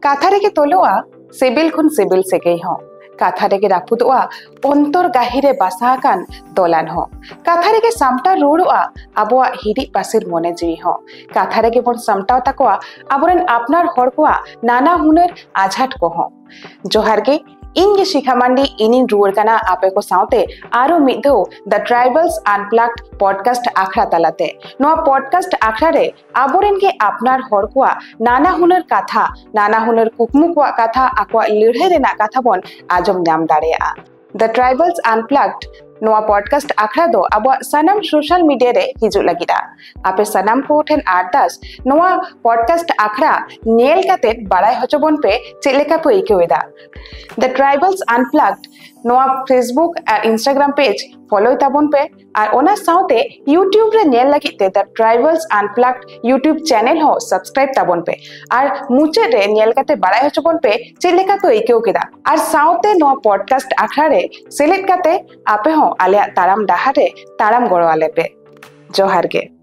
कथा रे तोलोआ सिबिल खुन सिबिल सेगई हो कथा रे रापुदोआ अंतर गाहिरे बासाकान दोलान हो कथा रे सामटा रोड़ोआ आबोआ हिड़ी पासिर मने जीवी हो कथा रे बन सामटाव तकोआ आबोरेन आपनार हर कोआ नाना हुनर आझाट को हो जोहार के इनगे शिखा मांडी इनिन रुवर कना आपे को साउते आरो मिदो द ट्राइबल्स अनप्लग्ड पॉडकास्ट आखड़ा तलाते नोआ पॉडकास्ट आखड़ा रे आबोरेन के आपनार हर कोआ नाना हुनर कथा नाना हुनर कुकमु कोआ कथा आकोआ लड़ाई रेना कथा बन आजम नाम दाड़ेया द ट्राइबल्स अनप्लग्ड नोआ पॉडकास्ट आखड़ा दो अब सनम सोशल मीडिया रे हिजु लगिदा आपे सनम को ठेन आरदास नोआ पॉडकास्ट आखड़ा नेल काते बाड़ाय हचबन पे चेलेका पे इकेवेदा द ट्राइबल्स अनप्लग्ड नोआ फेसबुक और इंस्टाग्राम पेज फॉलो ताबन पे और ओना साउते यूट्यूब रे नेल लगिते the tribals unplugged YouTube channel हो सब्सक्राइब ताबन पे और मुचे रे नेल काते बाड़ाय हचबन पे चेलेका पे इकेव केदा और साउते नोआ पॉडकास्ट आखड़ा रे सेलेक्ट काते आपे हो आले ताराम डाहारे ताराम गड़ो आले पे जोहार के।